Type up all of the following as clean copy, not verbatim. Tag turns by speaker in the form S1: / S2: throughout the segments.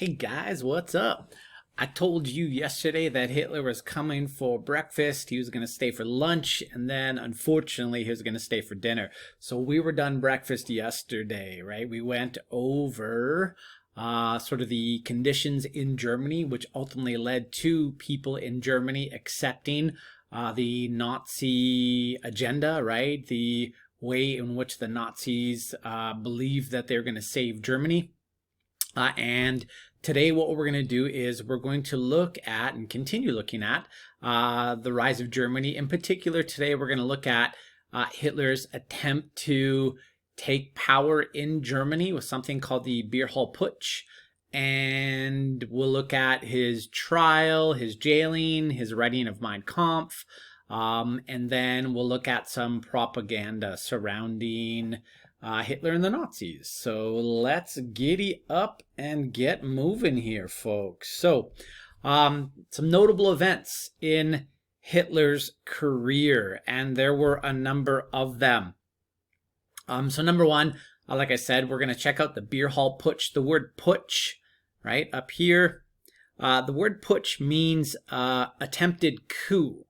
S1: Hey guys, what's up? I told you yesterday that Hitler was coming for breakfast. He was going to stay for lunch, and then unfortunately, he was going to stay for dinner. So we were done breakfast yesterday, right? We went over sort of the conditions in Germany, which ultimately led to people in Germany accepting the Nazi agenda, right? The way in which the Nazis believed that they were going to save Germany. And today what we're going to do is we're going to look at and continue looking at the rise of Germany. In particular, today we're going to look at Hitler's attempt to take power in Germany with something called the Beer Hall Putsch. And we'll look at his trial, his jailing, his writing of Mein Kampf. And then we'll look at some propaganda surrounding Hitler and the Nazis. So let's giddy up and get moving here, folks. So some notable events in Hitler's career, and there were a number of them. So number one, like I said, we're going to check out the Beer Hall Putsch. The word putsch, right up here. The word putsch means attempted coup.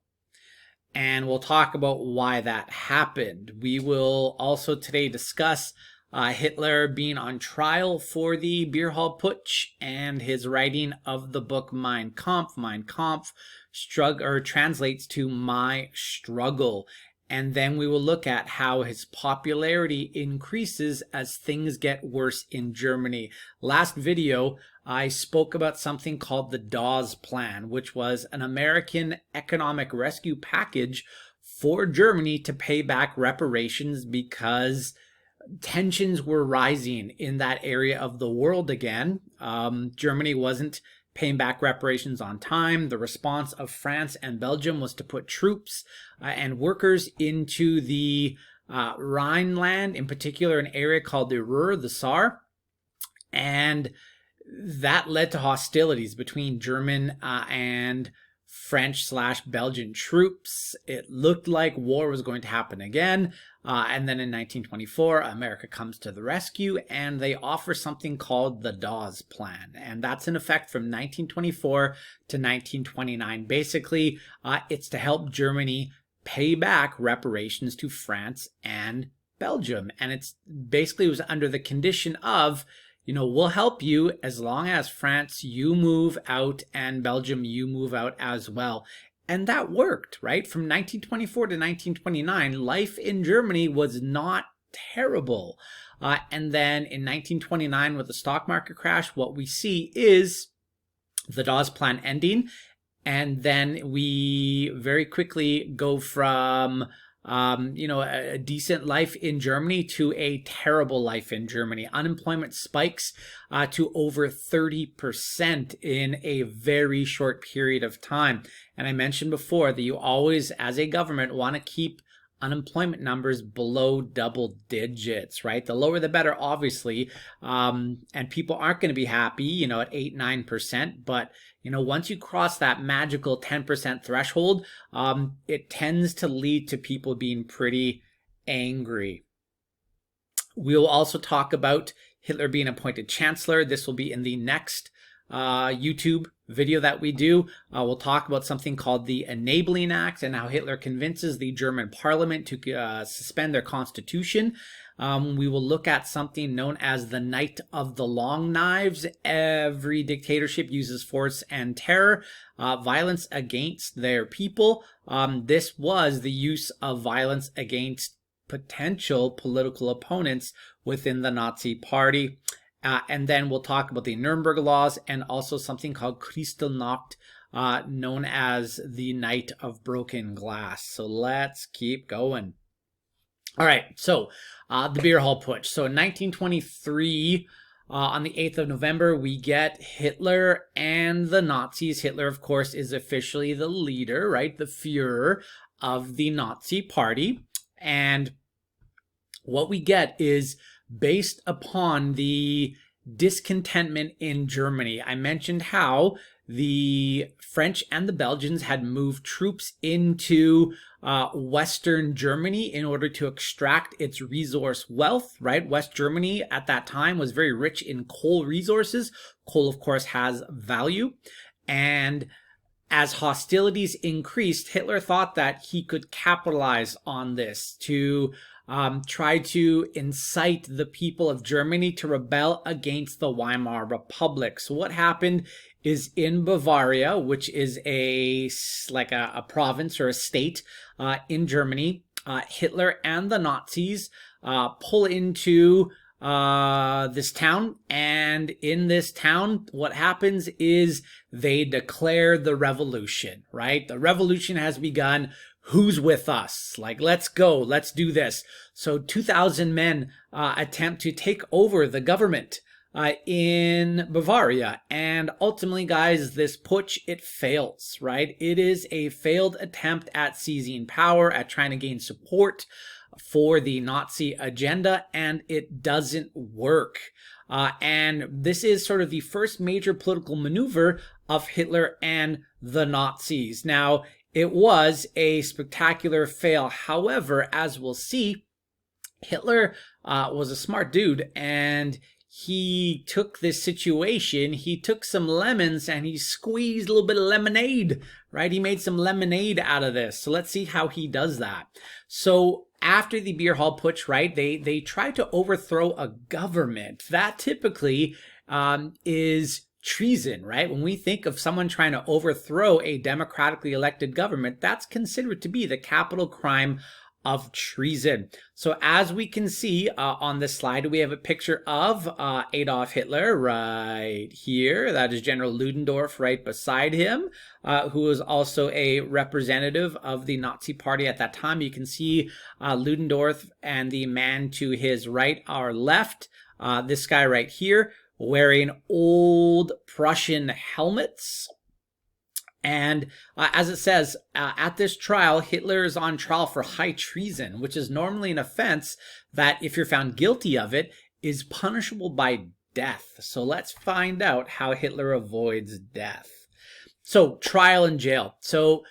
S1: And we'll talk about why that happened. We will also today discuss Hitler being on trial for the Beer Hall Putsch and his writing of the book Mein Kampf. Mein Kampf translates to My Struggle. And then we will look at how his popularity increases as things get worse in Germany. Last video, I spoke about something called the Dawes Plan, which was an American economic rescue package for Germany to pay back reparations because tensions were rising in that area of the world again. Germany wasn't paying back reparations on time. The response of France and Belgium was to put troops and workers into the Rhineland, in particular an area called the Ruhr, the Saar. And that led to hostilities between German and French/Belgian troops. It looked like war was going to happen again. And then in 1924, America comes to the rescue and they offer something called the Dawes Plan. And that's in effect from 1924 to 1929. Basically, it's to help Germany pay back reparations to France and Belgium. And it's basically was under the condition of, we'll help you as long as France, you move out, and Belgium, you move out as well. And that worked, right? From 1924 to 1929, life in Germany was not terrible. And then in 1929, with the stock market crash, what we see is the Dawes Plan ending. And then we very quickly go from a decent life in Germany to a terrible life in Germany. Unemployment spikes to over 30% in a very short period of time. And I mentioned before that you always, as a government, want to keep unemployment numbers below double digits, right? The lower the better, obviously. And people aren't going to be happy, at 8, 9%. But, once you cross that magical 10% threshold, it tends to lead to people being pretty angry. We'll also talk about Hitler being appointed chancellor. This will be in the next YouTube video that we do. We'll talk about something called the Enabling Act and how Hitler convinces the German parliament to suspend their constitution. We will look at something known as the Night of the Long Knives. Every dictatorship uses force and terror, violence against their people. This was the use of violence against potential political opponents within the Nazi Party. And then we'll talk about the Nuremberg laws and also something called Kristallnacht, known as the Night of Broken Glass. So let's keep going. All right, so the Beer Hall Putsch. So in 1923, on the 8th of November, we get Hitler and the Nazis. Hitler, of course, is officially the leader, right? The Führer of the Nazi Party. And what we get is based upon the discontentment in Germany. I mentioned how the French and the Belgians had moved troops into Western Germany in order to extract its resource wealth, right? West Germany at that time was very rich in coal resources. Coal, of course, has value. And as hostilities increased, Hitler thought that he could capitalize on this to try to incite the people of Germany to rebel against the Weimar Republic. So what happened is in Bavaria, which is like a province or a state in Germany, Hitler and the Nazis pull into this town, and in this town what happens is they declare the revolution, right? The revolution has begun. Who's with us? Like, let's go, let's do this. So 2,000 men attempt to take over the government in Bavaria, and ultimately, guys, this putsch, it fails, right? It is a failed attempt at seizing power, at trying to gain support for the Nazi agenda, and it doesn't work. And this is sort of the first major political maneuver of Hitler and the Nazis. Now, it was a spectacular fail. However, as we'll see, Hitler was a smart dude, and he took this situation, he took some lemons and he squeezed a little bit of lemonade, right? He made some lemonade out of this. So let's see how he does that. So after the beer hall putsch, right, they try to overthrow a government. That typically is treason, right? When we think of someone trying to overthrow a democratically elected government, that's considered to be the capital crime of treason. So as we can see on this slide, we have a picture of Adolf Hitler right here. That is General Ludendorff right beside him, who was also a representative of the Nazi Party at that time. You can see Ludendorff and the man to his right or left, this guy right here, wearing old Prussian helmets. And as it says, at this trial, Hitler is on trial for high treason, which is normally an offense that, if you're found guilty of it, is punishable by death. So let's find out how Hitler avoids death. So, trial and jail. So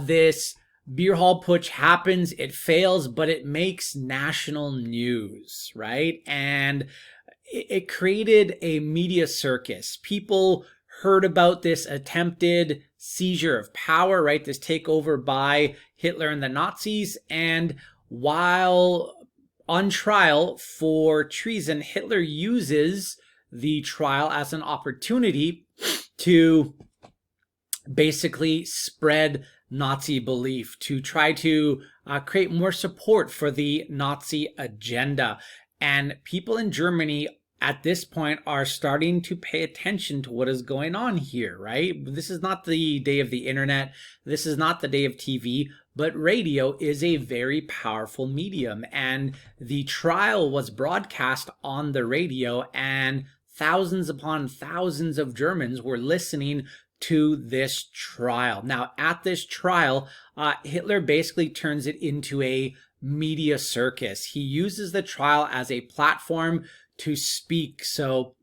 S1: this beer hall putsch happens, it fails, but it makes national news, right? And it created a media circus. People heard about this attempted seizure of power, right? This takeover by Hitler and the Nazis. And while on trial for treason, Hitler uses the trial as an opportunity to basically spread Nazi belief, to try to create more support for the Nazi agenda. And people in Germany at this point are starting to pay attention to what is going on here, right? This is not the day of the internet. This is not the day of TV, but radio is a very powerful medium. And the trial was broadcast on the radio, and thousands upon thousands of Germans were listening to this trial. Now, at this trial, Hitler basically turns it into a media circus. He uses the trial as a platform to speak. So,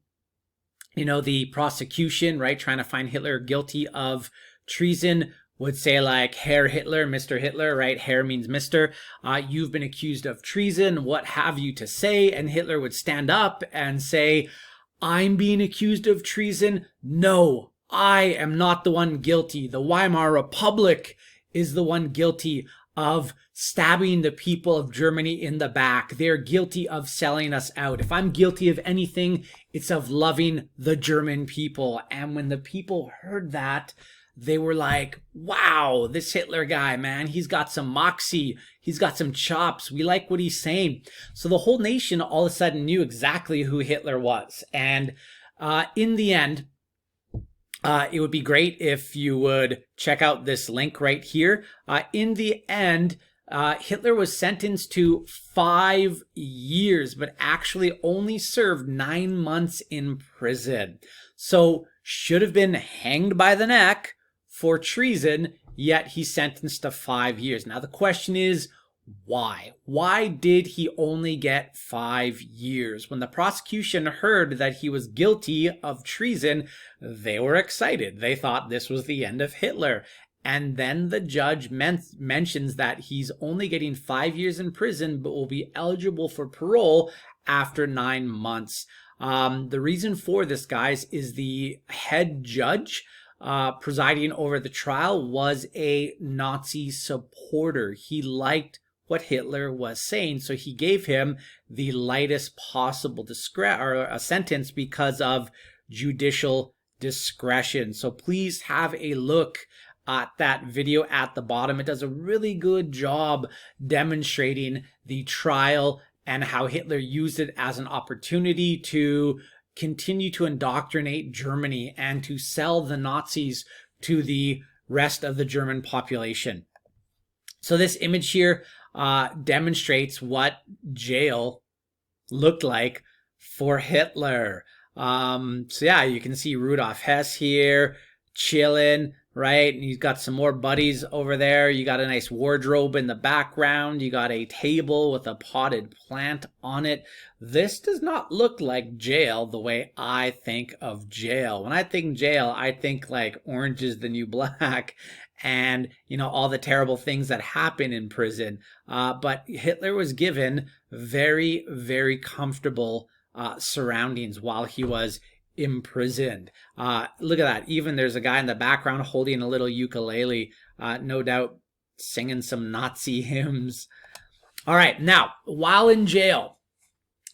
S1: you know, the prosecution, right, trying to find Hitler guilty of treason would say like, Herr Hitler, Mr. Hitler, right? Herr means Mr. You've been accused of treason. What have you to say? And Hitler would stand up and say, I'm being accused of treason. No, I am not the one guilty. The Weimar Republic is the one guilty of stabbing the people of Germany in the back. They're guilty of selling us out. If I'm guilty of anything, it's of loving the German people. And when the people heard that, they were like, wow, this Hitler guy, man, he's got some moxie. He's got some chops. We like what he's saying. So the whole nation all of a sudden knew exactly who Hitler was. And in the end, it would be great if you would check out this link right here. In the end, Hitler was sentenced to 5 years, but actually only served 9 months in prison. So should have been hanged by the neck for treason, yet he's sentenced to 5 years. Now the question is, Why? Why did he only get 5 years? When the prosecution heard that he was guilty of treason, they were excited. They thought this was the end of Hitler. And then the judge mentions that he's only getting 5 years in prison, but will be eligible for parole after 9 months. The reason for this, guys, is the head judge presiding over the trial was a Nazi supporter. He liked what Hitler was saying, so he gave him the lightest possible sentence because of judicial discretion. So please have a look at that video at the bottom. It does a really good job demonstrating the trial and how Hitler used it as an opportunity to continue to indoctrinate Germany and to sell the Nazis to the rest of the German population. So this image here demonstrates what jail looked like for Hitler. So yeah, you can see Rudolf Hess here chilling, right? And he's got some more buddies over there. You got a nice wardrobe in the background. You got a table with a potted plant on it. This does not look like jail the way I think of jail. When I think jail, I think like Orange is the New Black and, you know, all the terrible things that happen in prison. But Hitler was given very, very comfortable surroundings while he was imprisoned. Look at that. Even there's a guy in the background holding a little ukulele, no doubt singing some Nazi hymns. All right. Now, while in jail,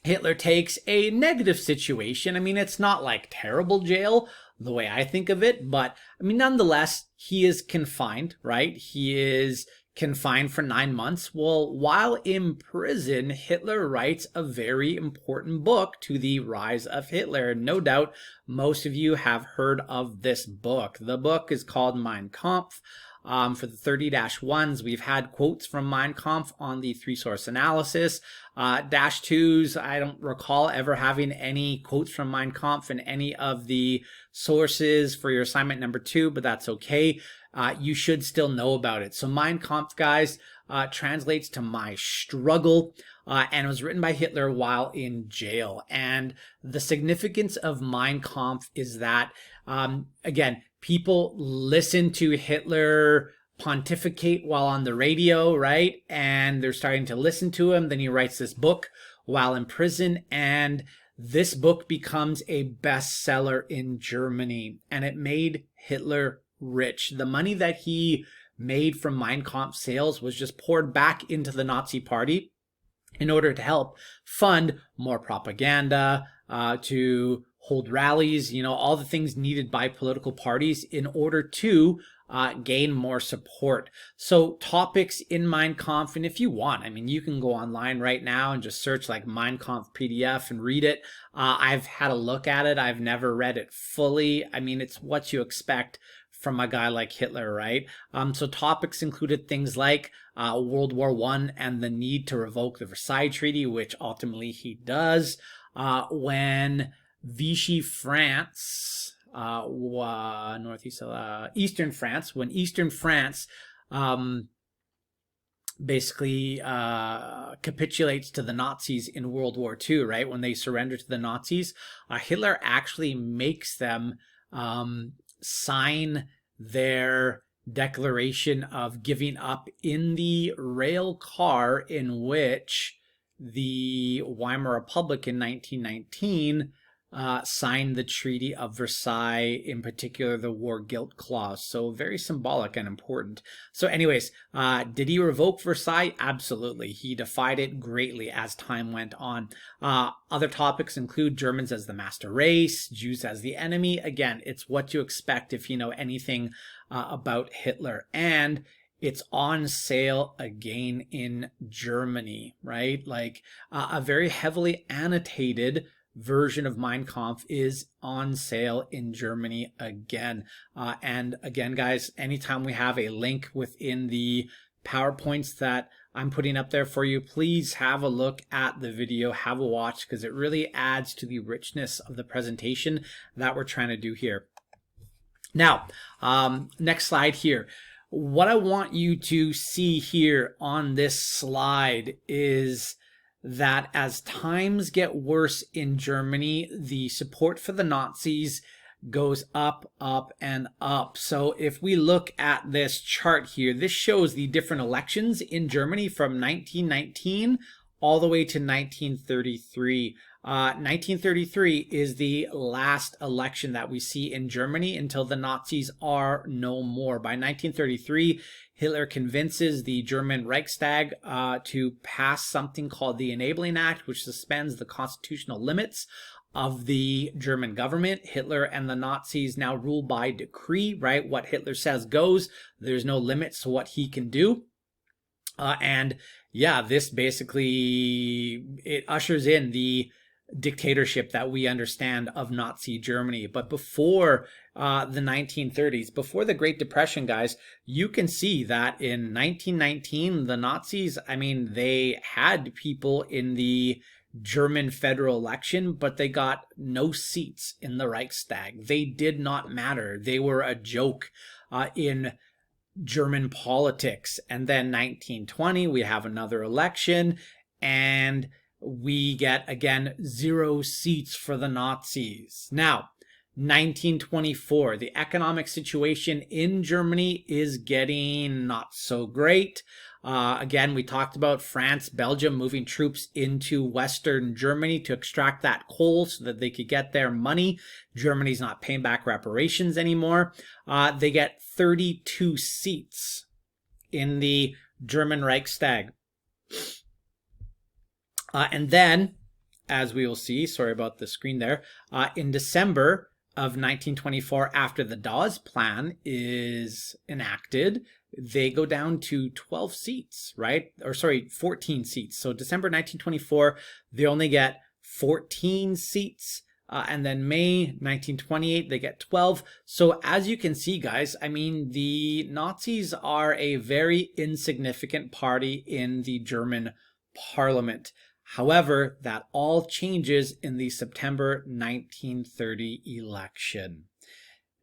S1: Hitler takes a negative situation. I mean, it's not like terrible jail the way I think of it, but I mean, nonetheless, he is confined, right? He is confined for 9 months. Well, while in prison, Hitler writes a very important book to the rise of Hitler. No doubt most of you have heard of this book. The book is called Mein Kampf. For the 30-1s, we've had quotes from Mein Kampf on the 3-source analysis. -2s, I don't recall ever having any quotes from Mein Kampf in any of the sources for your assignment number 2, but that's okay. You should still know about it. So Mein Kampf, guys, translates to my struggle, and was written by Hitler while in jail. And the significance of Mein Kampf is that, again, people listen to Hitler pontificate while on the radio, right? And they're starting to listen to him. Then he writes this book while in prison, and this book becomes a bestseller in Germany, and it made Hitler rich. The money that he made from Mein Kampf sales was just poured back into the Nazi party in order to help fund more propaganda, to hold rallies, you know, all the things needed by political parties in order to gain more support. So topics in Mein Kampf, and if you want, I mean, you can go online right now and just search like Mein Kampf PDF and read it. I've had a look at it. I've never read it fully. I mean, it's what you expect from a guy like Hitler, right? So topics included things like World War I and the need to revoke the Versailles Treaty, which ultimately he does. When Vichy France, Eastern France, when Eastern France basically capitulates to the Nazis in World War II, right? When they surrender to the Nazis, Hitler actually makes them sign their declaration of giving up in the rail car in which the Weimar Republic in 1919 signed the Treaty of Versailles, in particular the War Guilt Clause. So very symbolic and important. So anyways, did he revoke Versailles? Absolutely. He defied it greatly as time went on. Other topics include Germans as the master race, Jews as the enemy. Again, it's what you expect if you know anything about Hitler. And it's on sale again in Germany, right? Like a very heavily annotated version of Mein Kampf is on sale in Germany again. And again, guys, anytime we have a link within the PowerPoints that I'm putting up there for you, please have a look at the video, have a watch, because it really adds to the richness of the presentation that we're trying to do here. Now, next slide here. what I want you to see here on this slide is that as times get worse in Germany, the support for the Nazis goes up, up, and up. So if we look at this chart here, this shows the different elections in Germany from 1919 all the way to 1933. 1933 is the last election that we see in Germany until the Nazis are no more. By 1933, Hitler convinces the German Reichstag to pass something called the Enabling Act, which suspends the constitutional limits of the German government. Hitler and the Nazis now rule by decree, right? What Hitler says goes. There's no limits to what he can do. And yeah, this basically, it ushers in the dictatorship that we understand of Nazi Germany. But before the 1930s, before the Great Depression, guys, you can see that in 1919, the Nazis, I mean, they had people in the German federal election, but they got no seats in the Reichstag. They did not matter. They were a joke in German politics. And then 1920, we have another election, and we get, again, 0 seats for the Nazis. Now, 1924, the economic situation in Germany is getting not so great. Again, we talked about France, Belgium moving troops into Western Germany to extract that coal so that they could get their money. Germany's not paying back reparations anymore. They get 32 seats in the German Reichstag. And then, as we will see, sorry about the screen there, in December of 1924, after the Dawes Plan is enacted, they go down to 12 seats, right? Or sorry, 14 seats. So December 1924, they only get 14 seats. And then May 1928, they get 12. So as you can see, guys, I mean, the Nazis are a very insignificant party in the German parliament. However, that all changes in the September 1930 election.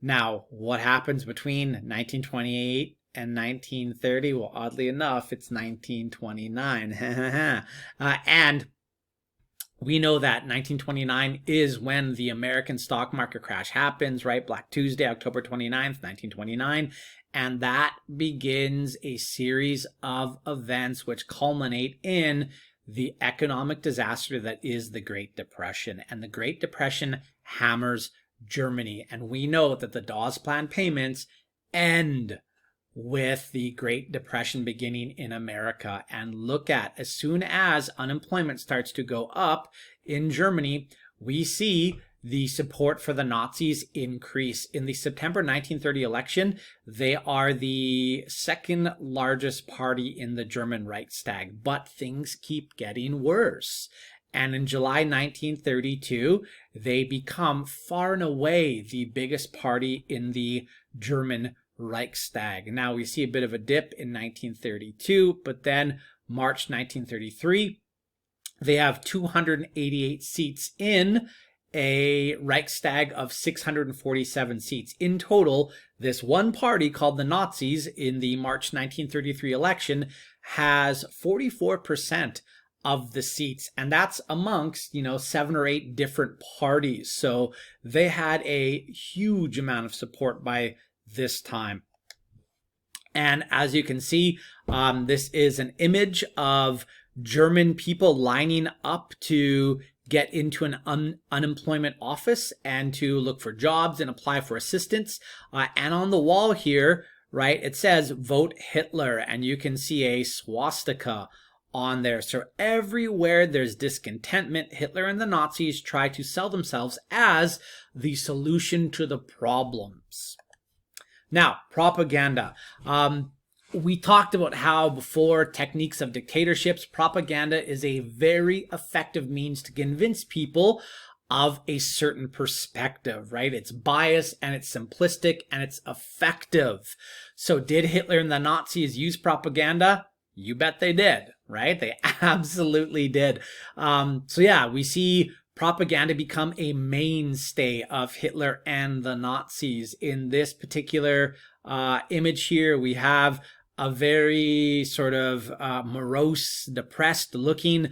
S1: Now, what happens between 1928 and 1930? Well, oddly enough, it's 1929. And we know that 1929 is when the American stock market crash happens, right? Black Tuesday, October 29th, 1929. And that begins a series of events which culminate in the economic disaster that is the Great Depression. And the Great Depression hammers Germany. And we know that the Dawes Plan payments end with the Great Depression beginning in America. And look at, as soon as unemployment starts to go up in Germany, we see the support for the Nazis increase. In the September 1930 election, they are the second largest party in the German Reichstag, but things keep getting worse. And in July 1932, they become far and away the biggest party in the German Reichstag. Now we see a bit of a dip in 1932, but then March 1933, they have 288 seats in a Reichstag of 647 seats. In total, this one party called the Nazis in the March 1933 election has 44% of the seats, and that's amongst, 7 or 8 different parties. So they had a huge amount of support by this time. And as you can see, this is an image of German people lining up to get into an unemployment office and to look for jobs and apply for assistance. And on the wall here, right, it says vote Hitler, and you can see a swastika on there. So everywhere there's discontentment, Hitler and the Nazis try to sell themselves as the solution to the problems. Now, propaganda. We talked about how before techniques of dictatorships, propaganda is a very effective means to convince people of a certain perspective, right? It's biased and it's simplistic and it's effective. So did Hitler and the Nazis use propaganda? You bet they did, right? They absolutely did. So yeah, we see propaganda become a mainstay of Hitler and the Nazis. In this particular image here, we have a very sort of morose, depressed looking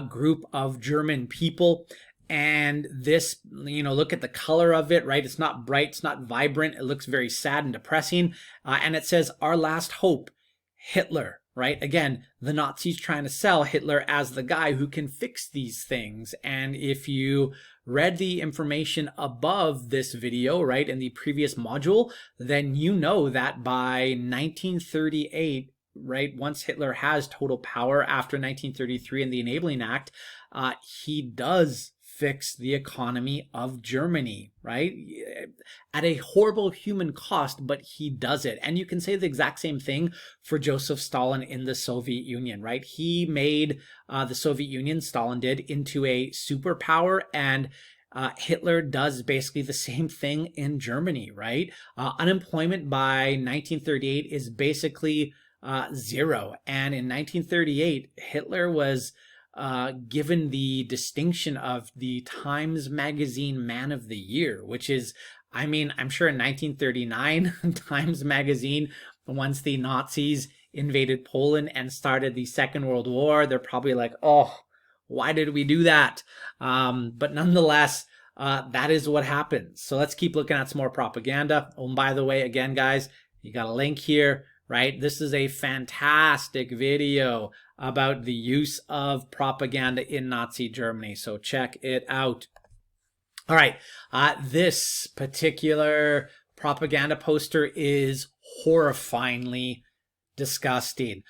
S1: group of German people. And this, look at the color of it, right? It's not bright, it's not vibrant. It looks very sad and depressing. And it says, "Our last hope, Hitler," right? Again, the Nazis trying to sell Hitler as the guy who can fix these things. And if you read the information above this video, right, in the previous module, then you know that by 1938, right, once Hitler has total power after 1933 and the Enabling Act, he does fix the economy of Germany, right? At a horrible human cost, but he does it. And you can say the exact same thing for Joseph Stalin in the Soviet Union, right? He made the Soviet Union, Stalin did, into a superpower, and Hitler does basically the same thing in Germany, right? Unemployment by 1938 is basically zero. And in 1938, Hitler was given the distinction of the Times Magazine Man of the Year, which is, I mean, I'm sure in 1939, Times Magazine, once the Nazis invaded Poland and started the Second World War, they're probably like, oh, why did we do that? But nonetheless, that is what happens. So let's keep looking at some more propaganda. Oh, and by the way, again, guys, you got a link here, right? This is a fantastic video about the use of propaganda in Nazi Germany. So check it out. All right. This particular propaganda poster is horrifyingly disgusting.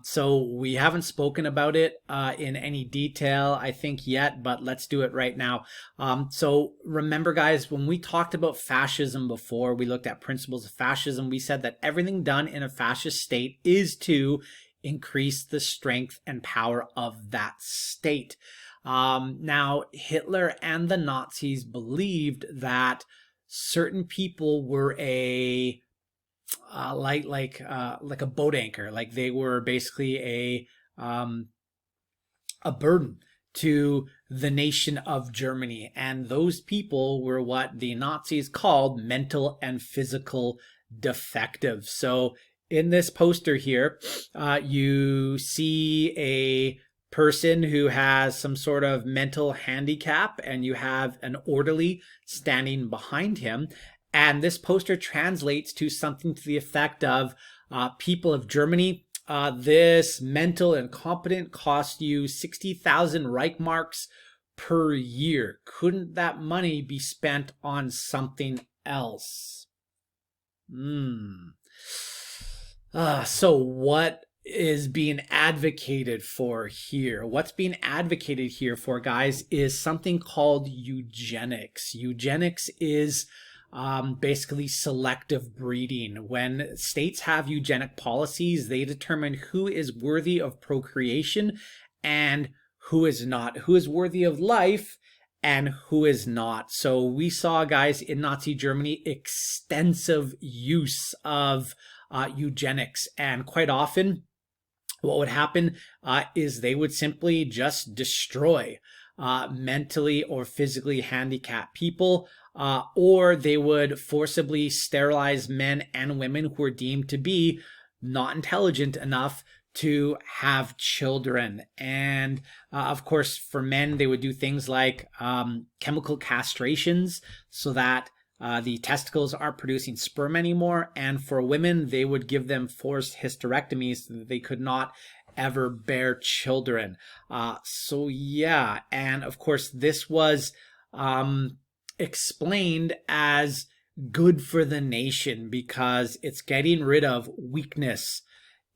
S1: So we haven't spoken about it in any detail, I think, yet, but let's do it right now. So remember, guys, when we talked about fascism before, we looked at principles of fascism. We said that everything done in a fascist state is to increase the strength and power of that state. Now, Hitler and the Nazis believed that certain people were like a boat anchor, like they were basically a burden to the nation of Germany, and those people were what the Nazis called mental and physical defectives. So in this poster here, you see a person who has some sort of mental handicap, and you have an orderly standing behind him. And this poster translates to something to the effect of, people of Germany, this mental incompetent cost you 60,000 Reichmarks per year. Couldn't that money be spent on something else? So what is being advocated for here? What's being advocated here for, guys, is something called eugenics. Eugenics is basically selective breeding. When states have eugenic policies, they determine who is worthy of procreation and who is not, who is worthy of life and who is not. So we saw, guys, in Nazi Germany, extensive use of eugenics, and quite often what would happen is they would simply just destroy mentally or physically handicapped people, or they would forcibly sterilize men and women who were deemed to be not intelligent enough to have children. And of course, for men, they would do things like chemical castrations so that the testicles aren't producing sperm anymore. And for women, they would give them forced hysterectomies so that they could not ever bear children. So yeah, and of course, this was explained as good for the nation because it's getting rid of weakness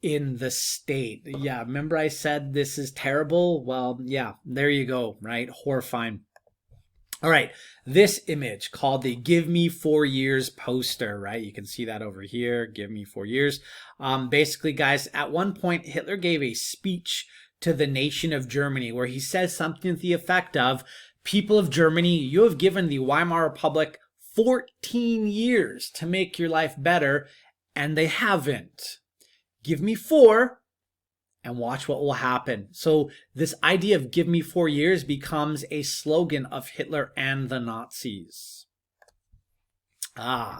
S1: in the state. Yeah, remember I said this is terrible? Well, yeah, there you go, right? Horrifying. All right, this image called the "Give Me 4 Years" poster, right? You can see that over here, "Give me 4 years." Basically, guys, at one point, Hitler gave a speech to the nation of Germany where he says something to the effect of, "People of Germany, you have given the Weimar Republic 14 years to make your life better, and they haven't. Give me 4, and watch what will happen. So this idea of give me 4 years becomes a slogan of Hitler and the Nazis.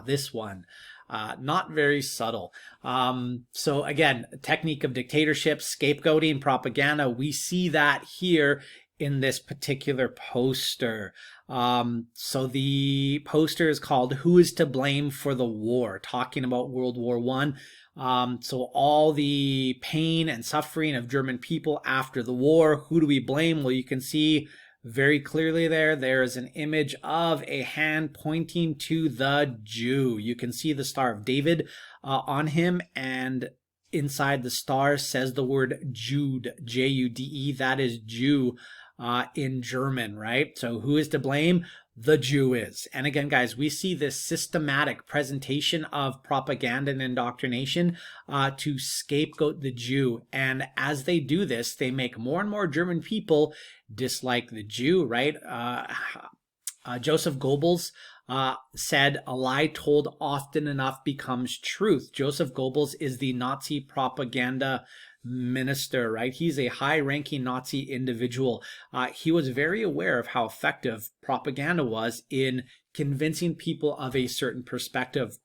S1: This one. Not very subtle. So again, technique of dictatorship, scapegoating, propaganda. We see that here in this particular poster. So the poster is called "Who is to Blame for the War?" talking about World War I. So all the pain and suffering of German people after the war, who do we blame? Well, you can see very clearly there is an image of a hand pointing to the Jew. You can see the Star of David on him, and inside the star says the word Jude, J-U-D-E. That is Jew in German, right? So who is to blame? The Jew is. And again, guys, we see this systematic presentation of propaganda and indoctrination to scapegoat the Jew. And as they do this, they make more and more German people dislike the Jew, right? Joseph Goebbels said, "A lie told often enough becomes truth." Joseph Goebbels is the Nazi propaganda minister, right? He's a high-ranking Nazi individual. He was very aware of how effective propaganda was in convincing people of a certain perspective.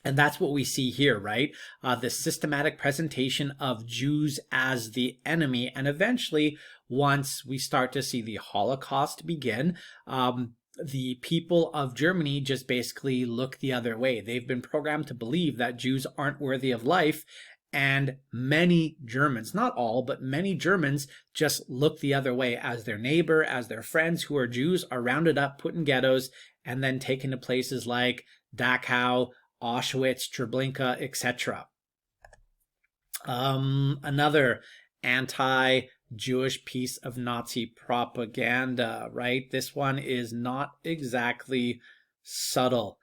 S1: And that's what we see here, right? The systematic presentation of Jews as the enemy. And eventually, once we start to see the Holocaust begin, the people of Germany just basically look the other way. They've been programmed to believe that Jews aren't worthy of life. And many Germans, not all, but many Germans just look the other way as their neighbor, as their friends who are Jews are rounded up, put in ghettos, and then taken to places like Dachau, Auschwitz, Treblinka, etc. Another anti-Jewish piece of Nazi propaganda, right? This one is not exactly subtle.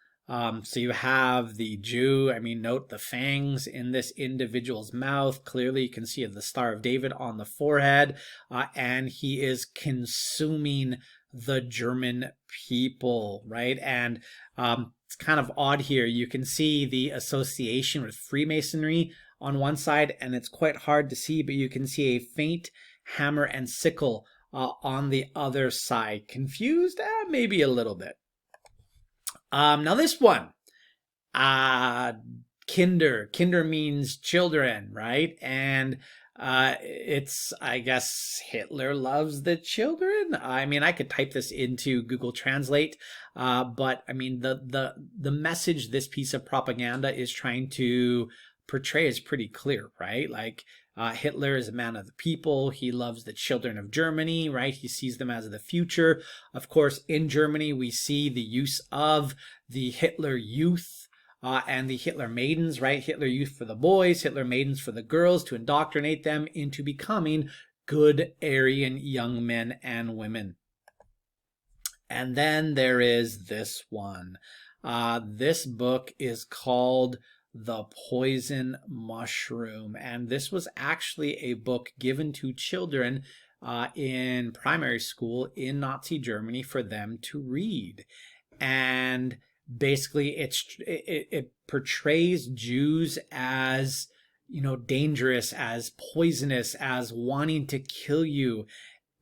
S1: So you have the Jew, note the fangs in this individual's mouth. Clearly you can see the Star of David on the forehead, and he is consuming the German people, right? And it's kind of odd here. You can see the association with Freemasonry on one side, and it's quite hard to see, but you can see a faint hammer and sickle on the other side. Confused? Maybe a little bit. Now this one, Kinder. Kinder means children, right? And it's, I guess, Hitler loves the children. I could type this into Google Translate, but the message this piece of propaganda is trying to portray is pretty clear, right? Like, Hitler is a man of the people. He loves the children of Germany, right? He sees them as the future. Of course, in Germany, we see the use of the Hitler Youth and the Hitler Maidens, right? Hitler Youth for the boys, Hitler Maidens for the girls, to indoctrinate them into becoming good Aryan young men and women. And then there is this one. This book is called The Poison Mushroom, and this was actually a book given to children in primary school in Nazi Germany for them to read. And basically it portrays Jews as, dangerous, as poisonous, as wanting to kill you.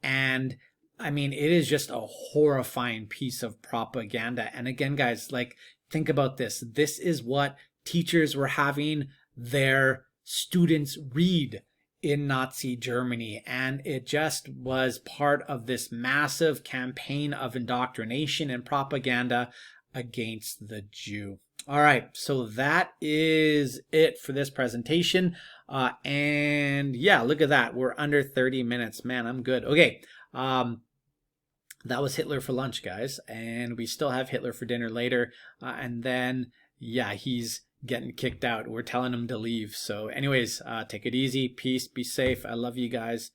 S1: And it is just a horrifying piece of propaganda. And again, guys, like, think about this. This is what teachers were having their students read in Nazi Germany, and it just was part of this massive campaign of indoctrination and propaganda against the Jew. All right, so that is it for this presentation. And yeah, look at that. We're under 30 minutes. Man, I'm good. Okay. That was Hitler for lunch, guys. And we still have Hitler for dinner later. And then, yeah, he's getting kicked out. We're telling him to leave. So anyways, take it easy. Peace. Be safe. I love you guys.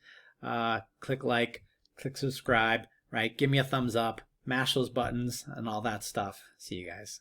S1: Click like, click subscribe, right? Give me a thumbs up, mash those buttons and all that stuff. See you guys.